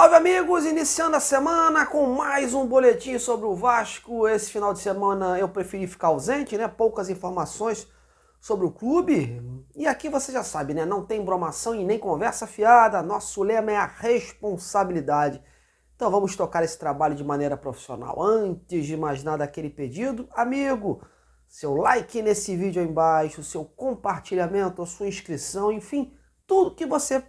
Salve amigos, iniciando a semana com mais um boletim sobre o Vasco. Esse final de semana eu preferi ficar ausente, né? Poucas informações sobre o clube. E aqui você já sabe, né? Não tem bromação e nem conversa fiada. Nosso lema é a responsabilidade. Então vamos tocar esse trabalho de maneira profissional. Antes de mais nada, aquele pedido, amigo, seu like nesse vídeo aí embaixo, seu compartilhamento, a sua inscrição, enfim, tudo que você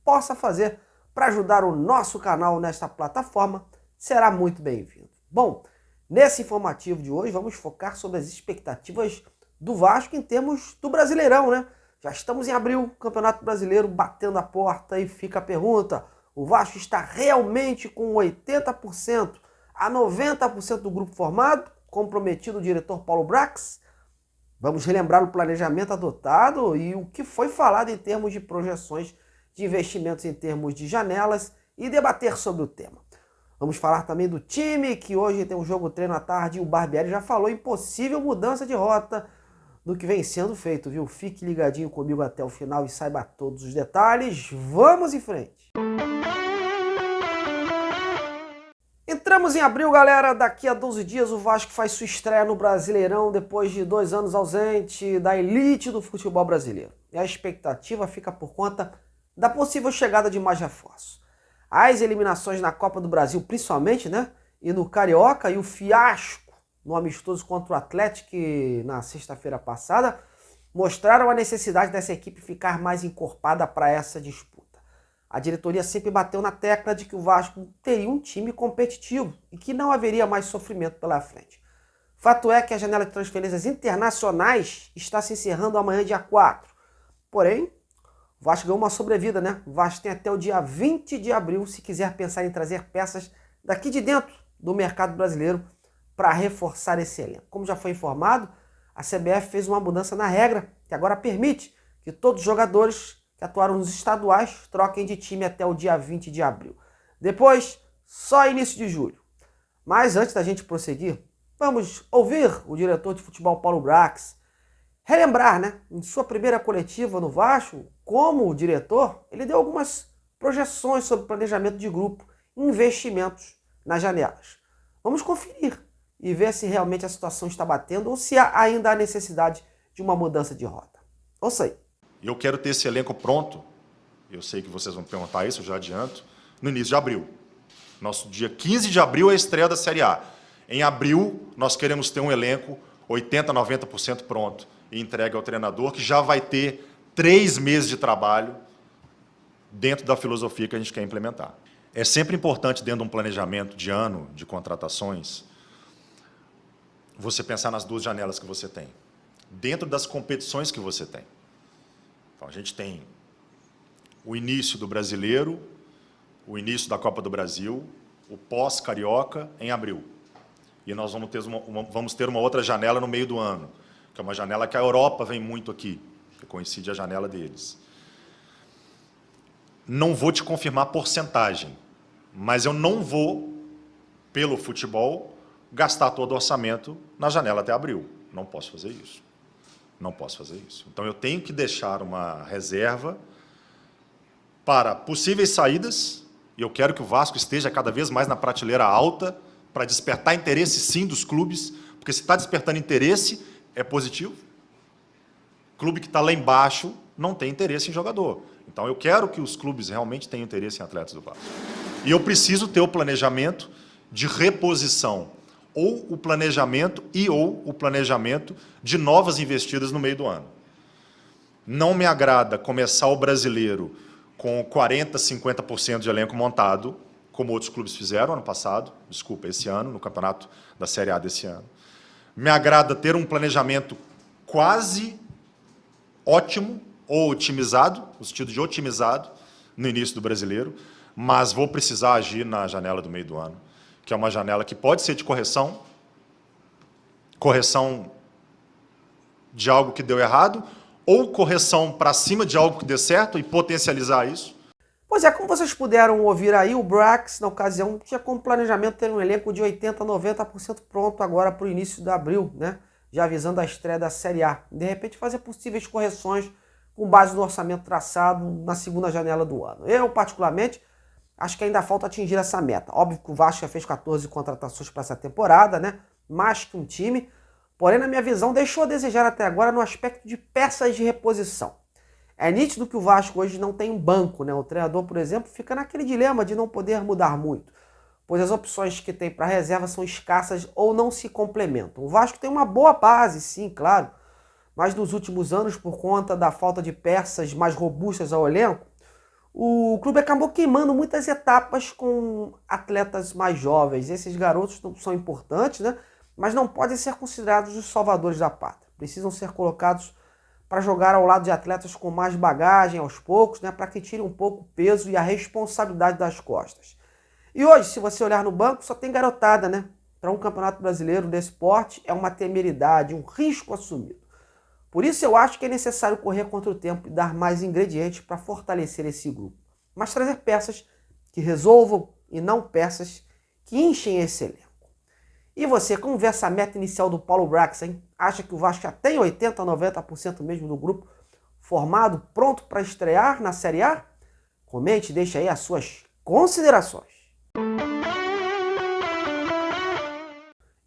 possa fazer para ajudar o nosso canal nesta plataforma será muito bem-vindo. Bom, nesse informativo de hoje vamos focar sobre as expectativas do Vasco em termos do Brasileirão, né? Já estamos em abril, Campeonato Brasileiro batendo a porta e fica a pergunta: o Vasco está realmente com 80% a 90% do grupo formado, comprometido o diretor Paulo Brax? Vamos relembrar o planejamento adotado e o que foi falado em termos de projeções de investimentos em termos de janelas e debater sobre o tema. Vamos falar também do time, que hoje tem um jogo treino à tarde e o Barbieri já falou em possível mudança de rota do que vem sendo feito, viu? Fique ligadinho comigo até o final e saiba todos os detalhes. Vamos em frente! Entramos em abril, galera. Daqui a 12 dias o Vasco faz sua estreia no Brasileirão depois de 2 anos ausente da elite do futebol brasileiro. E a expectativa fica por conta da possível chegada de mais reforços. As eliminações na Copa do Brasil, principalmente, né? E no Carioca, e o fiasco no amistoso contra o Atlético na sexta-feira passada, mostraram a necessidade dessa equipe ficar mais encorpada para essa disputa. A diretoria sempre bateu na tecla de que o Vasco teria um time competitivo e que não haveria mais sofrimento pela frente. Fato é que a janela de transferências internacionais está se encerrando amanhã, dia 4. Porém, o Vasco ganhou uma sobrevida, né? O Vasco tem até o dia 20 de abril, se quiser pensar em trazer peças daqui de dentro do mercado brasileiro para reforçar esse elenco. Como já foi informado, a CBF fez uma mudança na regra, que agora permite que todos os jogadores que atuaram nos estaduais troquem de time até o dia 20 de abril. Depois, só início de julho. Mas antes da gente prosseguir, vamos ouvir o diretor de futebol Paulo Brax relembrar, né, em sua primeira coletiva no Vasco, como diretor, ele deu algumas projeções sobre planejamento de grupo e investimentos nas janelas. Vamos conferir e ver se realmente a situação está batendo ou se ainda há necessidade de uma mudança de rota. Ouça aí. Eu quero ter esse elenco pronto, eu sei que vocês vão perguntar isso, eu já adianto, no início de abril. Nosso dia 15 de abril é a estreia da Série A. Em abril, nós queremos ter um elenco 80%, 90% pronto e entregue ao treinador, que já vai ter 3 meses de trabalho dentro da filosofia que a gente quer implementar. É sempre importante, dentro de um planejamento de ano de contratações, você pensar nas 2 janelas que você tem, dentro das competições que você tem. Então, a gente tem o início do Brasileiro, o início da Copa do Brasil, o pós-Carioca em abril. E nós vamos ter uma outra janela no meio do ano, que é uma janela que a Europa vem muito aqui, que coincide a janela deles. Não vou te confirmar porcentagem, mas eu não vou, pelo futebol, gastar todo o orçamento na janela até abril. Não posso fazer isso. Não posso fazer isso. Então, eu tenho que deixar uma reserva para possíveis saídas, e eu quero que o Vasco esteja cada vez mais na prateleira alta para despertar interesse, sim, dos clubes, porque se está despertando interesse, é positivo. Clube que está lá embaixo não tem interesse em jogador. Então, eu quero que os clubes realmente tenham interesse em atletas do Vasco. E eu preciso ter o planejamento de reposição, ou o planejamento de novas investidas no meio do ano. Não me agrada começar o Brasileiro com 40%, 50% de elenco montado, como outros clubes fizeram ano passado, esse ano, no campeonato da Série A desse ano. Me agrada ter um planejamento quase ótimo, ou otimizado, no sentido de otimizado, no início do Brasileiro, mas vou precisar agir na janela do meio do ano, que é uma janela que pode ser de correção de algo que deu errado, ou correção para cima de algo que deu certo e potencializar isso. Pois é, como vocês puderam ouvir aí, o Brax, na ocasião, tinha como planejamento ter um elenco de 80%, 90% pronto agora para o início de abril, né? Já avisando a estreia da Série A. De repente, fazer possíveis correções com base no orçamento traçado na segunda janela do ano. Eu, particularmente, acho que ainda falta atingir essa meta. Óbvio que o Vasco já fez 14 contratações para essa temporada, né? Mais que um time. Porém, na minha visão, deixou a desejar até agora no aspecto de peças de reposição. É nítido que o Vasco hoje não tem um banco, né? O treinador, por exemplo, fica naquele dilema de não poder mudar muito, pois as opções que tem para reserva são escassas ou não se complementam. O Vasco tem uma boa base, sim, claro, mas nos últimos anos, por conta da falta de peças mais robustas ao elenco, o clube acabou queimando muitas etapas com atletas mais jovens. Esses garotos são importantes, né? Mas não podem ser considerados os salvadores da pátria. Precisam ser colocados para jogar ao lado de atletas com mais bagagem aos poucos, né? Para que tirem um pouco o peso e a responsabilidade das costas. E hoje, se você olhar no banco, só tem garotada, né? Para um campeonato brasileiro desse porte é uma temeridade, um risco assumido. Por isso eu acho que é necessário correr contra o tempo e dar mais ingredientes para fortalecer esse grupo. Mas trazer peças que resolvam e não peças que enchem esse elenco. E você, como vê essa meta inicial do Paulo Brax, hein? Acha que o Vasco já tem 80% a 90% mesmo do grupo formado, pronto para estrear na Série A? Comente e deixe aí as suas considerações.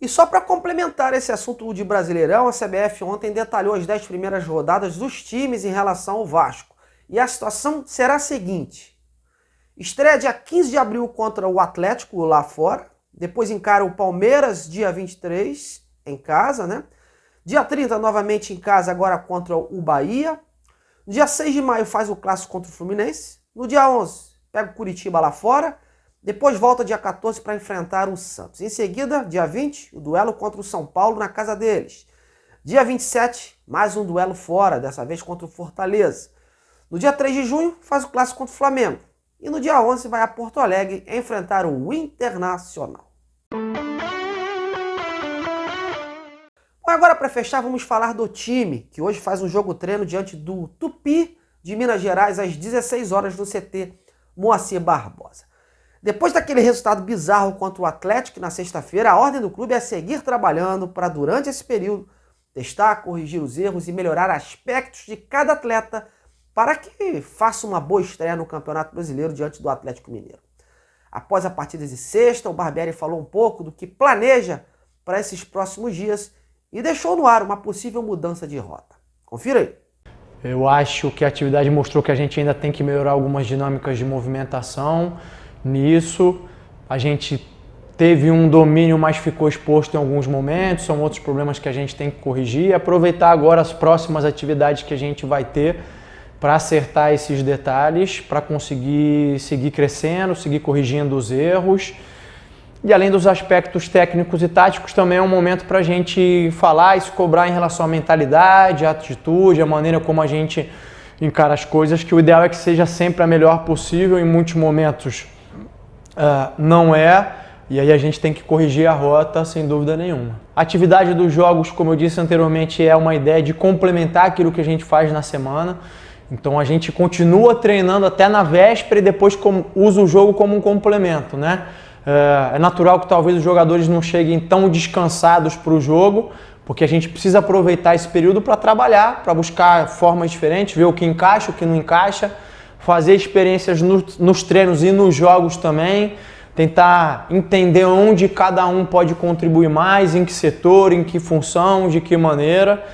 E só para complementar esse assunto de Brasileirão, a CBF ontem detalhou as 10 primeiras rodadas dos times em relação ao Vasco. E a situação será a seguinte: estreia dia 15 de abril contra o Atlético lá fora, depois encara o Palmeiras dia 23 em casa, né? Dia 30 novamente em casa agora contra o Bahia. Dia 6 de maio faz o clássico contra o Fluminense. No dia 11 pega o Curitiba lá fora. Depois volta dia 14 para enfrentar o Santos. Em seguida, dia 20, o duelo contra o São Paulo na casa deles. Dia 27, mais um duelo fora, dessa vez contra o Fortaleza. No dia 3 de junho, faz o clássico contra o Flamengo. E no dia 11 vai a Porto Alegre enfrentar o Internacional. Bom, agora para fechar, vamos falar do time, que hoje faz um jogo-treino diante do Tupi de Minas Gerais às 16 horas no CT Moacir Barbosa. Depois daquele resultado bizarro contra o Atlético na sexta-feira, a ordem do clube é seguir trabalhando para, durante esse período, testar, corrigir os erros e melhorar aspectos de cada atleta para que faça uma boa estreia no Campeonato Brasileiro diante do Atlético Mineiro. Após a partida de sexta, o Barbieri falou um pouco do que planeja para esses próximos dias e deixou no ar uma possível mudança de rota. Confira aí. Eu acho que a atividade mostrou que a gente ainda tem que melhorar algumas dinâmicas de movimentação. Nisso, a gente teve um domínio, mas ficou exposto em alguns momentos, são outros problemas que a gente tem que corrigir e aproveitar agora as próximas atividades que a gente vai ter para acertar esses detalhes, para conseguir seguir crescendo, seguir corrigindo os erros. E além dos aspectos técnicos e táticos, também é um momento para a gente falar e se cobrar em relação à mentalidade, à atitude, à maneira como a gente encara as coisas, que o ideal é que seja sempre a melhor possível, em muitos momentos não é, e aí a gente tem que corrigir a rota sem dúvida nenhuma. A atividade dos jogos, como eu disse anteriormente, é uma ideia de complementar aquilo que a gente faz na semana. Então a gente continua treinando até na véspera e depois usa o jogo como um complemento, né? É natural que talvez os jogadores não cheguem tão descansados para o jogo, porque a gente precisa aproveitar esse período para trabalhar, para buscar formas diferentes, ver o que encaixa, o que não encaixa, fazer experiências nos treinos e nos jogos também, tentar entender onde cada um pode contribuir mais, em que setor, em que função, de que maneira.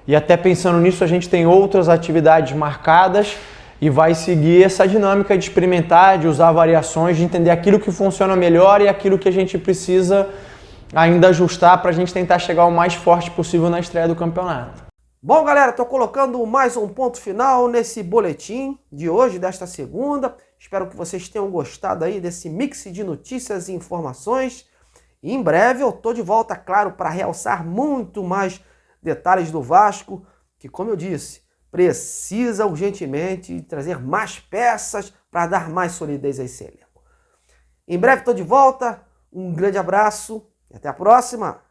E até pensando nisso, a gente tem outras atividades marcadas e vai seguir essa dinâmica de experimentar, de usar variações, de entender aquilo que funciona melhor e aquilo que a gente precisa ainda ajustar para a gente tentar chegar o mais forte possível na estreia do campeonato. Bom, galera, estou colocando mais um ponto final nesse boletim de hoje, desta segunda. Espero que vocês tenham gostado aí desse mix de notícias e informações. E em breve eu estou de volta, claro, para realçar muito mais detalhes do Vasco, que, como eu disse, precisa urgentemente trazer mais peças para dar mais solidez a esse elenco. Em breve estou de volta, um grande abraço e até a próxima!